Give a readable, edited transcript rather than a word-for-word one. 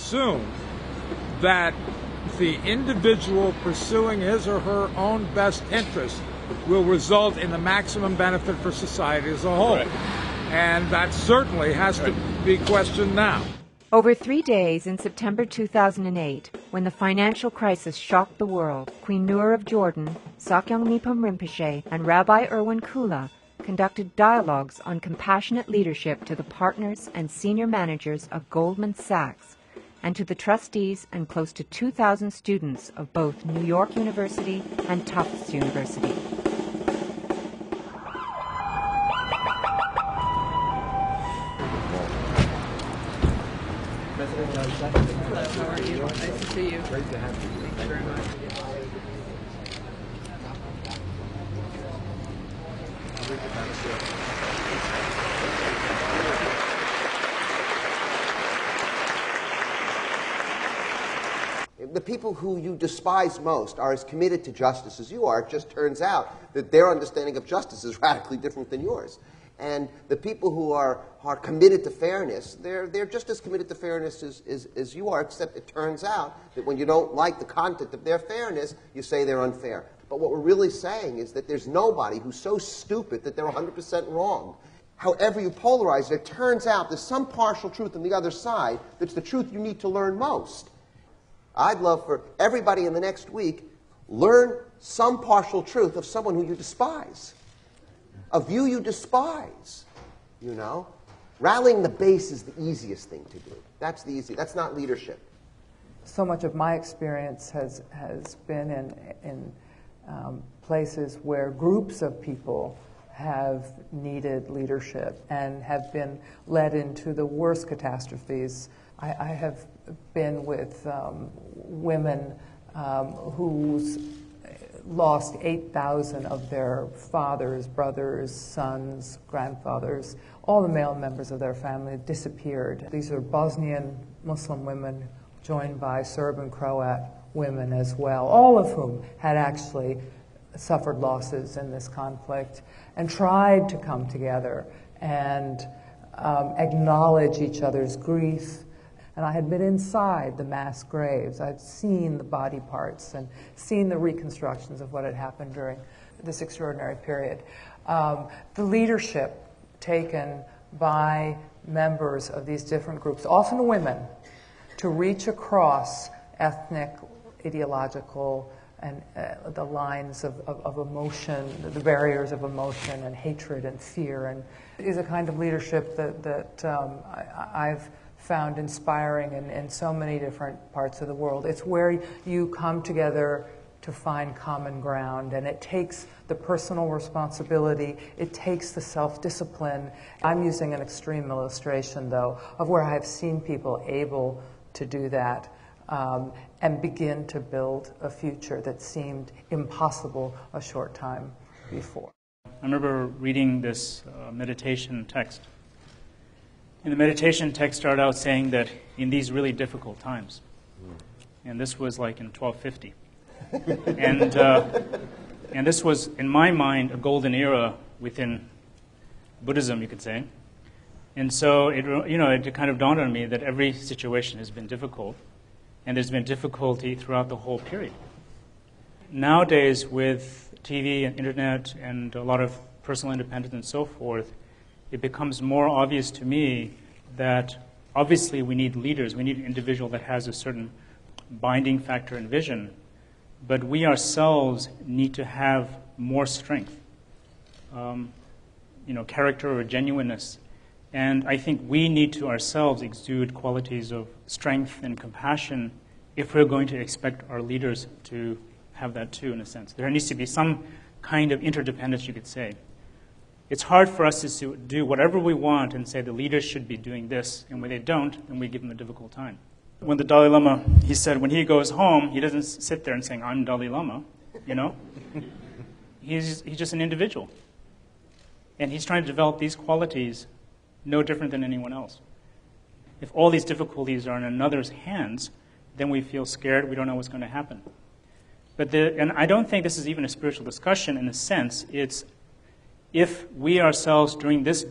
assume that the individual pursuing his or her own best interest will result in the maximum benefit for society as a whole. Right. And that certainly has to be questioned now. Over 3 days in September 2008, when the financial crisis shocked the world, Queen Noor of Jordan, Sakyong Mipham Rinpoche, and Rabbi Irwin Kula conducted dialogues on compassionate leadership to the partners and senior managers of Goldman Sachs and to the trustees and close to 2,000 students of both New York University and Tufts University. Hello, how are you? Nice to see you. Great to have you. Thank you very much. The people who you despise most are as committed to justice as you are. It just turns out that their understanding of justice is radically different than yours. And the people who are committed to fairness, they're just as committed to fairness as you are, except it turns out that when you don't like the content of their fairness, you say they're unfair. But what we're really saying is that there's nobody who's so stupid that they're 100% wrong. However you polarize it, it turns out there's some partial truth on the other side that's the truth you need to learn most. I'd love for everybody in the next week learn some partial truth of someone who you despise. A view you despise, you know. Rallying the base is the easiest thing to do. That's the easy. That's not leadership. So much of my experience has been in places where groups of people have needed leadership and have been led into the worst catastrophes. I have been with women who's lost 8,000 of their fathers, brothers, sons, grandfathers. All the male members of their family disappeared. These are Bosnian Muslim women joined by Serb and Croat women as well, all of whom had actually suffered losses in this conflict and tried to come together and acknowledge each other's grief. And I had been inside the mass graves. I'd seen the body parts and seen the reconstructions of what had happened during this extraordinary period. The leadership taken by members of these different groups, often women, to reach across ethnic, ideological, and the lines of emotion, the barriers of emotion and hatred and fear, and is a kind of leadership that I've found inspiring in so many different parts of the world. It's where you come together to find common ground, and it takes the personal responsibility, it takes the self-discipline. I'm using an extreme illustration, though, of where I've seen people able to do that and begin to build a future that seemed impossible a short time before. I remember reading this meditation text. And the meditation text started out saying that in these really difficult times, and this was like in 1250, and this was, in my mind, a golden era within Buddhism, you could say. And so it kind of dawned on me that every situation has been difficult, and there's been difficulty throughout the whole period. Nowadays, with TV and internet and a lot of personal independence and so forth, it becomes more obvious to me that obviously we need leaders. We need an individual that has a certain binding factor and vision, but we ourselves need to have more strength, character or genuineness. And I think we need to ourselves exude qualities of strength and compassion if we're going to expect our leaders to have that too, in a sense. There needs to be some kind of interdependence, you could say. It's hard for us to do whatever we want and say the leaders should be doing this, and when they don't, then we give them a difficult time. When the Dalai Lama, he said when he goes home, he doesn't sit there and saying, I'm Dalai Lama, you know? He's just an individual. And he's trying to develop these qualities no different than anyone else. If all these difficulties are in another's hands, then we feel scared, we don't know what's going to happen. And I don't think this is even a spiritual discussion in a sense. It's if we ourselves, during this